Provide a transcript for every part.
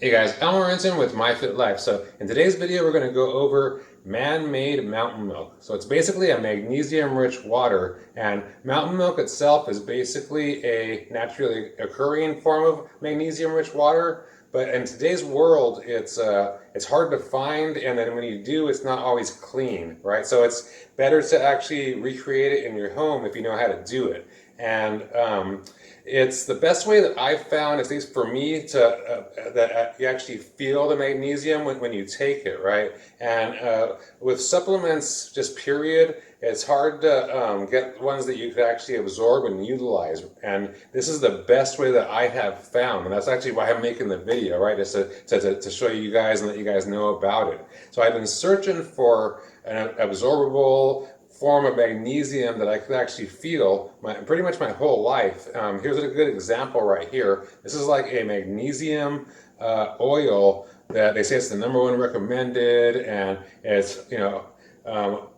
Hey guys, Elmer Renson with MyFitLife. So in today's video, we're going to go over man-made mountain milk. So it's basically a magnesium-rich water, and mountain milk itself is basically a naturally occurring form of magnesium-rich water. But in today's world, it's hard to find, and then when you do, it's not always clean, right? So it's better to actually recreate it in your home if you know how to do it. And it's the best way that I've found, at least for me, to that you actually feel the magnesium when you take it, right? And with supplements, just period, it's hard to get ones that you could actually absorb and utilize. And this is the best way that I have found, and that's actually why I'm making the video, right? Is to show you guys and let you guys know about it. So I've been searching for an absorbable form of magnesium that I could actually feel pretty much my whole life. Here's a good example right here. This is like a magnesium oil that they say it's the #1 recommended, and it's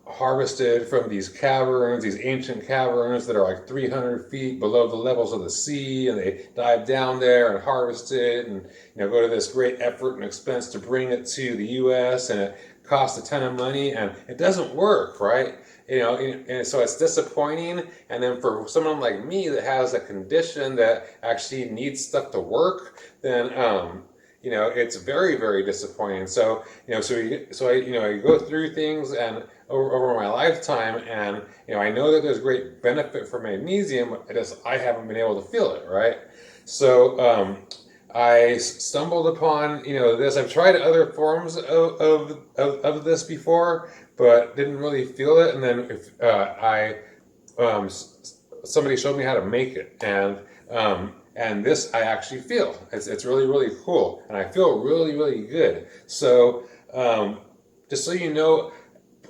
harvested from these caverns, these ancient caverns that are like 300 feet below the levels of the sea, and they dive down there and harvest it, and go to this great effort and expense to bring it to the U.S. and it costs a ton of money, and it doesn't work, right? And so it's disappointing. And then for someone like me that has a condition that actually needs stuff to work, then it's very, very disappointing. So I go through things and over my lifetime, and I know that there's great benefit for magnesium. I haven't been able to feel it, right? So I stumbled upon this. I've tried other forms of this before, but didn't really feel it. And then somebody showed me how to make it, and this I actually feel. It's really, really cool, and I feel really, really good. So just so you know,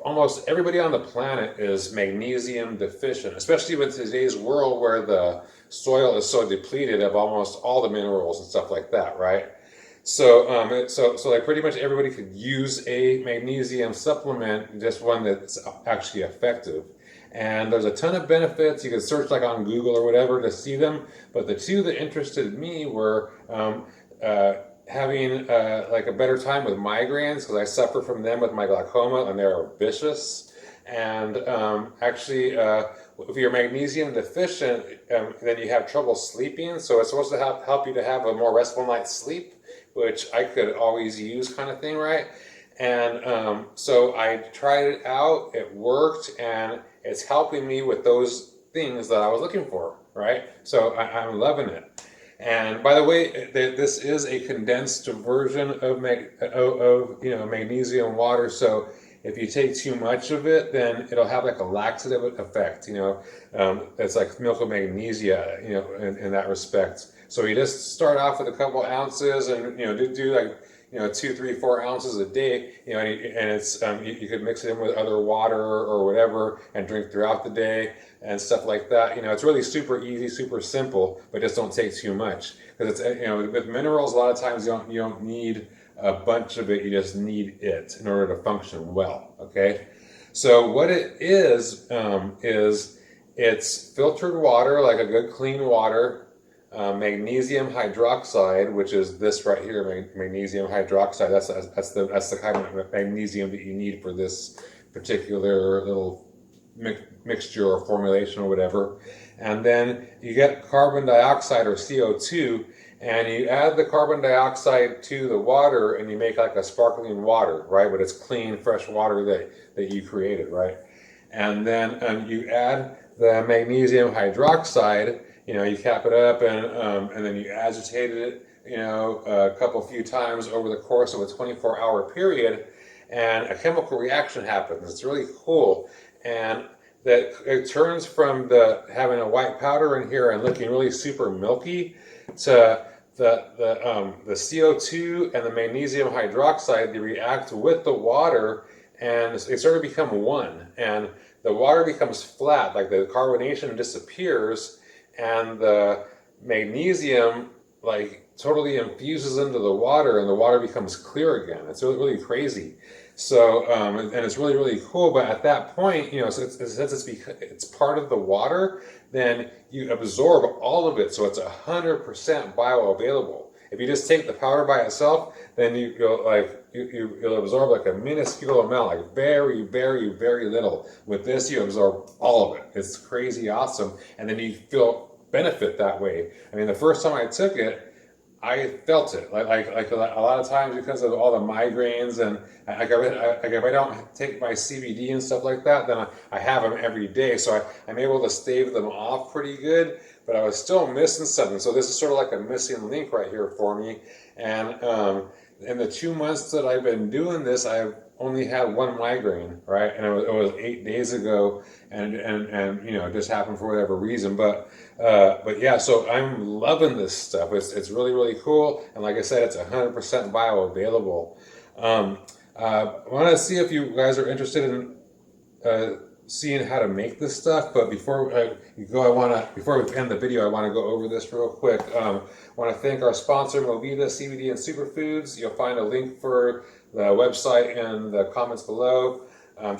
almost everybody on the planet is magnesium deficient, especially with today's world where the soil is so depleted of almost all the minerals and stuff like that, right? So like pretty much everybody could use a magnesium supplement, just one that's actually effective. And there's a ton of benefits. You can search like on Google or whatever to see them. But the two that interested me were having like a better time with migraines, because I suffer from them with my glaucoma, and they're vicious. And actually, if you're magnesium deficient, then you have trouble sleeping. So it's supposed to help you to have a more restful night's sleep, which I could always use, kind of thing, right? And so I tried it out. It worked, and it's helping me with those things that I was looking for, right? So I'm loving it. And by the way, this is a condensed version of magnesium water. So if you take too much of it, then it'll have like a laxative effect. It's like milk of magnesia. In that respect. So you just start off with a couple ounces, and do like 2, 3, 4 ounces a day. And it's you could mix it in with other water or whatever, and drink throughout the day and stuff like that. It's really super easy, super simple, but just don't take too much, because it's with minerals, a lot of times you don't need a bunch of it. You just need it in order to function well. Okay, so what it is it's filtered water, like a good clean water. Magnesium hydroxide, which is this right here, magnesium hydroxide. That's the kind of magnesium that you need for this particular little mixture or formulation or whatever. And then you get carbon dioxide or CO2, and you add the carbon dioxide to the water, and you make like a sparkling water, right? But it's clean, fresh water that you created, right? And then you add the magnesium hydroxide. You cap it up, and then you agitate it, a few times over the course of a 24-hour period, and a chemical reaction happens. It's really cool, and that it turns from having a white powder in here and looking really super milky to the CO2 and the magnesium hydroxide. They react with the water, and they sort of become one, and the water becomes flat, like the carbonation disappears, and the magnesium like totally infuses into the water, and the water becomes clear again. It's really, really crazy. So and it's really, really cool. But at that point, since it's part of the water, then you absorb all of it, so it's 100% bioavailable. If you just take the powder by itself, then you'll absorb like a minuscule amount, like very, very, very little. With this, you absorb all of it. It's crazy awesome, and then you feel benefit that way. I mean, the first time I took it, I felt it like a lot of times because of all the migraines and if I don't take my CBD and stuff like that, then I have them every day, so I'm able to stave them off pretty good. But I was still missing something, so this is sort of like a missing link right here for me. And in the 2 months that I've been doing this, I've only had one migraine, right? And it was 8 days ago, and you know, it just happened for whatever reason. But yeah, so I'm loving this stuff. It's really, really cool, and like I said, it's 100% bioavailable. I want to see if you guys are interested in seeing how to make this stuff. But before before we end the video, I want to go over this real quick. I want to thank our sponsor, Movida CBD and Superfoods. You'll find a link for the website in the comments below.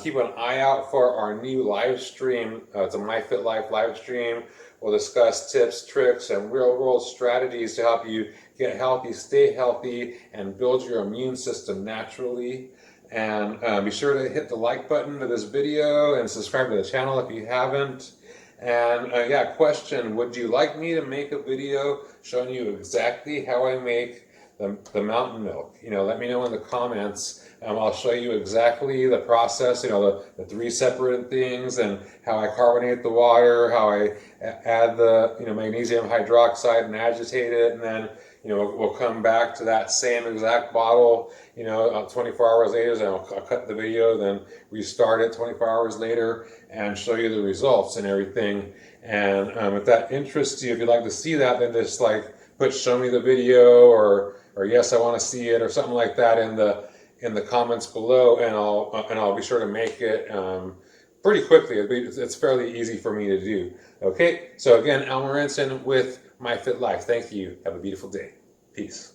Keep an eye out for our new live stream. It's a MyFitLife live stream. We'll discuss tips, tricks, and real-world strategies to help you get healthy, stay healthy, and build your immune system naturally. And be sure to hit the like button to this video and subscribe to the channel if you haven't. And yeah, question, would you like me to make a video showing you exactly how I make the mountain milk? You know, let me know in the comments. I'll show you exactly the process, you know, the 3 separate things, and how I carbonate the water, how I add the, you know, magnesium hydroxide and agitate it, and then, you know, we'll come back to that same exact bottle, you know, 24 hours later, and I'll cut the video, then restart it 24 hours later and show you the results and everything. And if that interests you, if you'd like to see that, then just like put show me the video or yes, I want to see it, or something like that in the comments below, and I'll be sure to make it pretty quickly. It's fairly easy for me to do. Okay, so again, Elmer Ensign with MyFitLife. Thank you. Have a beautiful day. Peace.